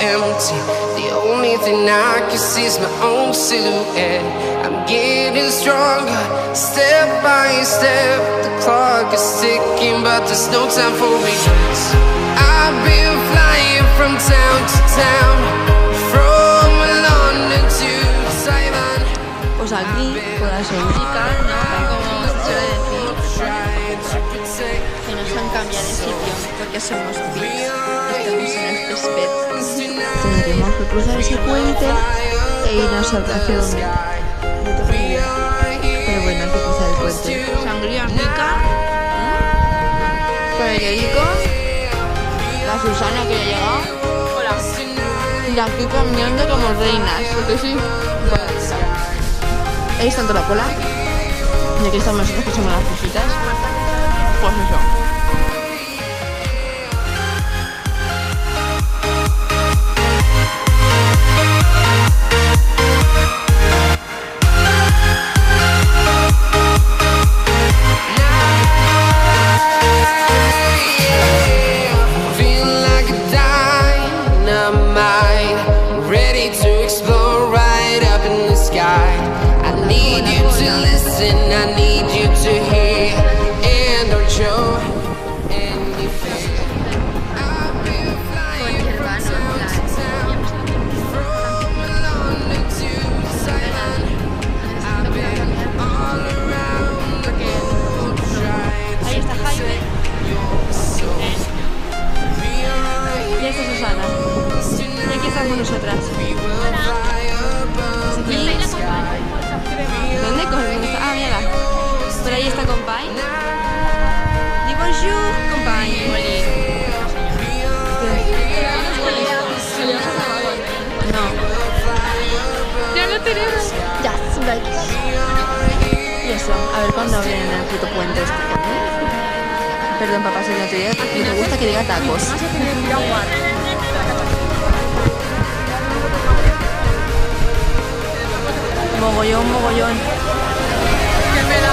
empty. The only thing I can see is my own silhouette. I'm getting stronger, step by step. The clock is ticking, but there's no time for regrets. I've been flying from town to town, from London to Taiwan. Pues aquí, con las indican, ¿no? Como se suele decir, que nos han cambiado de sitio porque somos bits. Estamos en el césped. Tendremos que cruzar ese puente e irnos a hacia donde. Pero bueno, hay que cruzar el puente. Sangría rica. Federico. La Susana que ya ha llegado. Hola. Y aquí caminando como reinas. Porque sí. Ahí está toda la cola. Y aquí estamos nosotros que somos las cositas. Pues eso. I need you to hear and don't show anything. I've been flying from town to town, from London to Taiwan. I've been all around the globe trying to protect your soul. Y esta es Susana. Y aquí estamos nosotras. ¿Dónde coño? Ah, mira. Por ahí está Compay. Dis bonjour, Compay. No. Ya lo tenemos. Ya, y eso, a ver cuándo abren el puto puente este. Perdón, papá, si no te digo. Me gusta que diga tacos. Mogollón, mogollón. Que me da.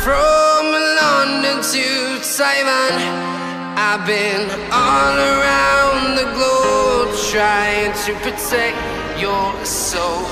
From London to Taiwan, I've been all around the globe trying to protect your soul.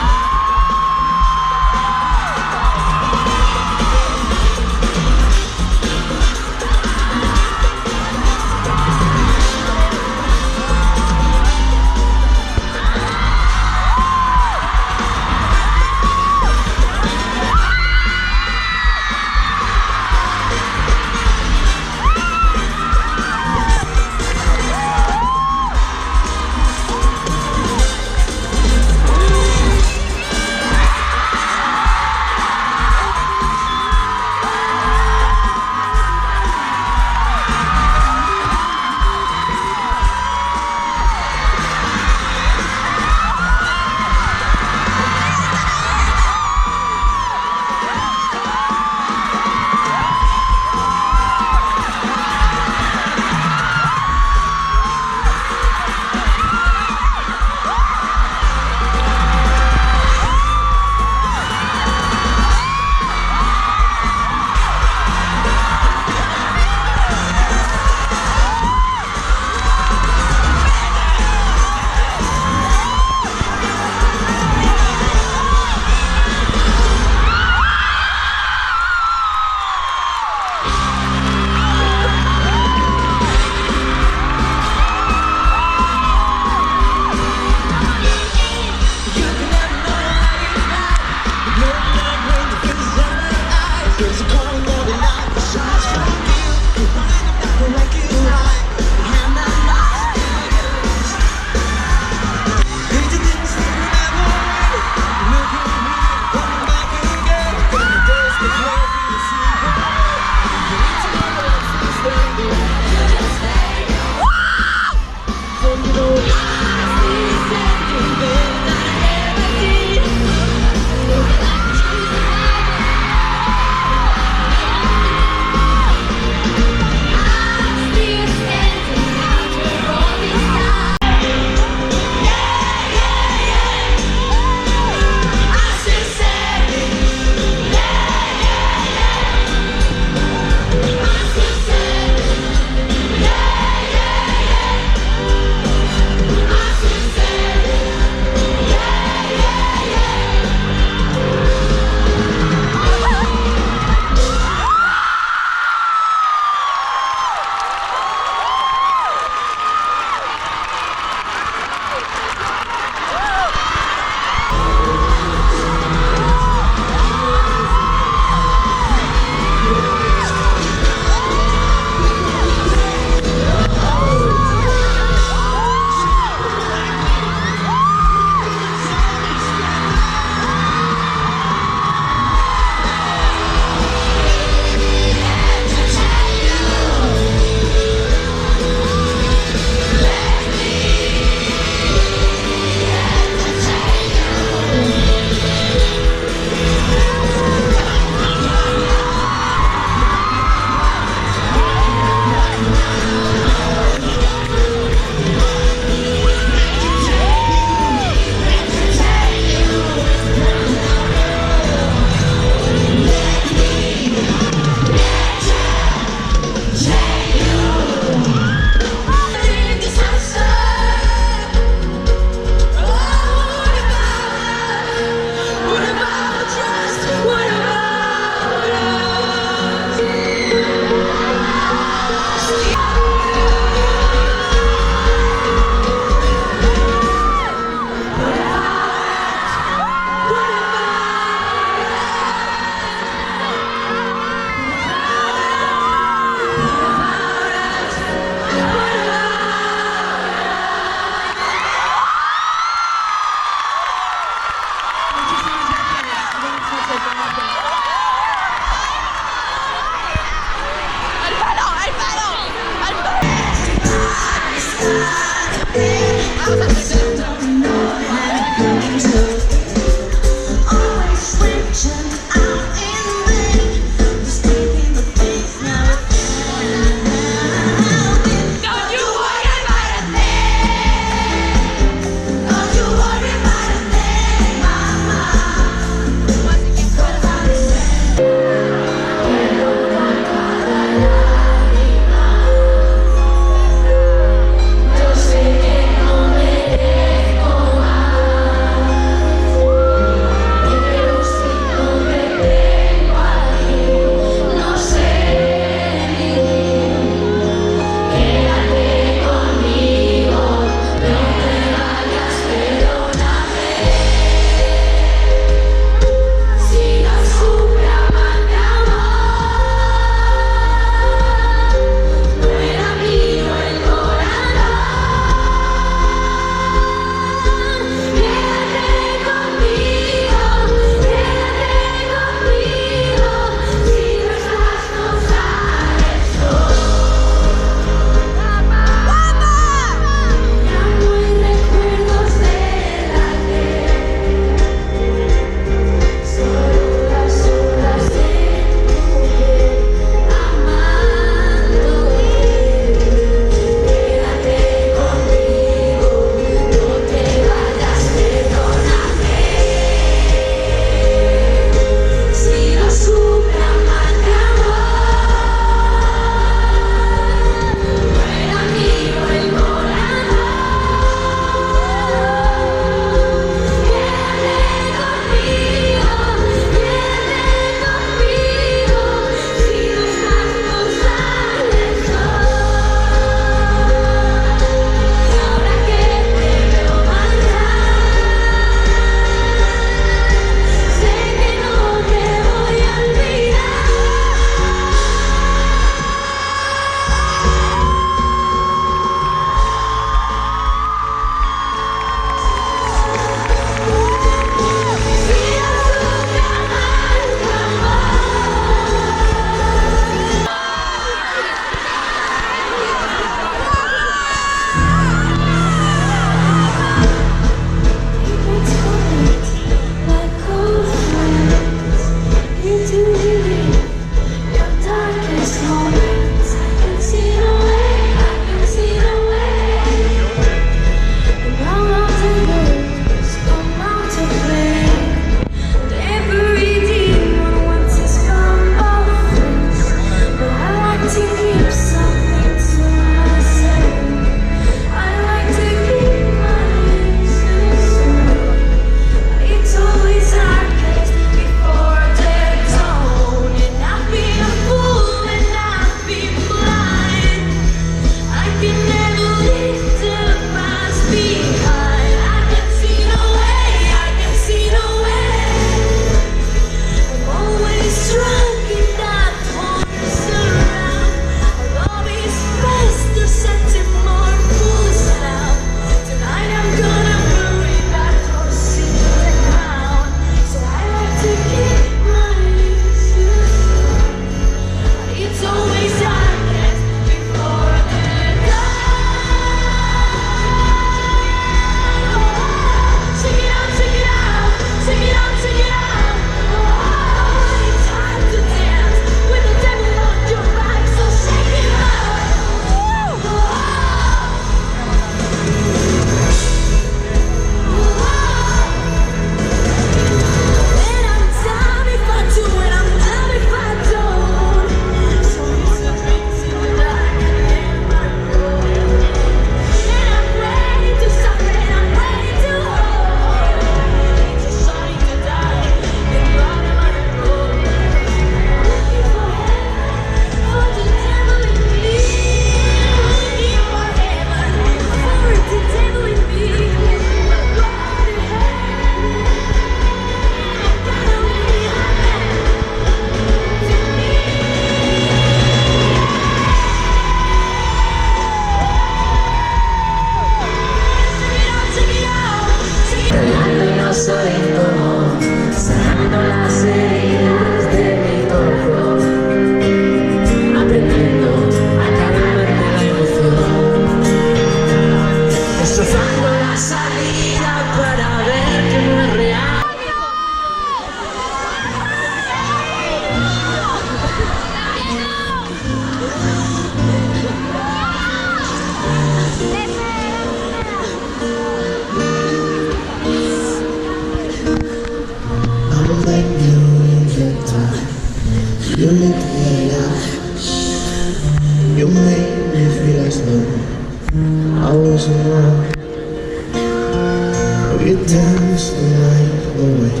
We dance the night away.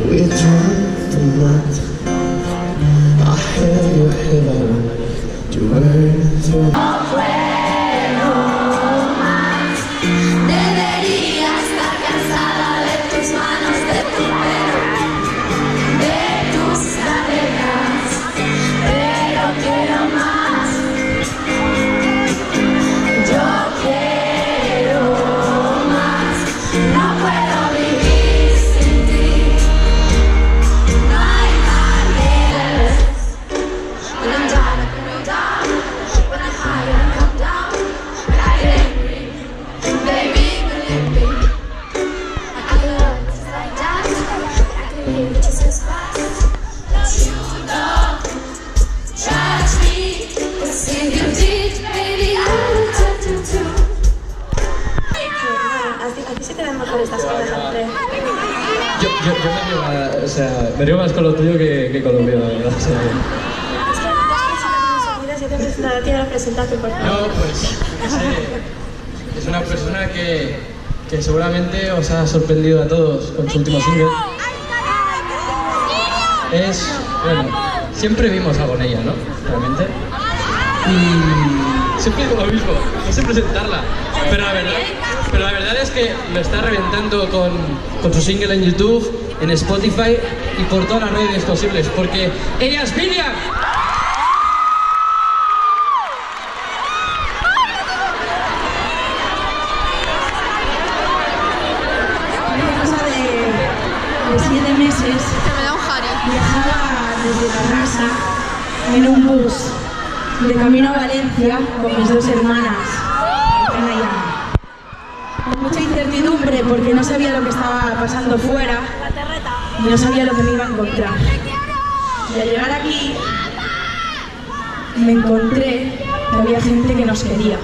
We drive the night. I hear your hello. You were through. Debería estar cansada de tus manos, de tu pelo, de tus caderas, pero quiero más. Yo quiero más. No puedo vivir sin ti. No hay maneras. When I'm down, I can go down. When I'm high, I come down. Like angry. Baby, believe me, I can love just like that. I can live just as fast. But you don't judge me, 'cause if you did, baby, I would touch you too. ¿A ti se te ven mejor estas cosas, André? Yo me río más con lo tuyo que con lo mío, la verdad. O sea, Si te presentado, quiero presentarte, por favor. no, pues, no sé, es una persona que seguramente os ha sorprendido a todos con su último single. Bueno, siempre vimos algo en ella, ¿no? Realmente. Y siempre digo lo mismo, no sé presentarla, pero la verdad es que lo está reventando con su single en YouTube, en Spotify y por todas las redes posibles, porque ella es Miriam. Cosa de 7 meses, Que me da un Harry. viajaba desde la casa en un bus de camino a Valencia con mis 2 hermanas, Ana y Ana. Con mucha incertidumbre porque no sabía lo que estaba pasando fuera y no sabía lo que me iba a encontrar. Y al llegar aquí me encontré que había gente que nos quería.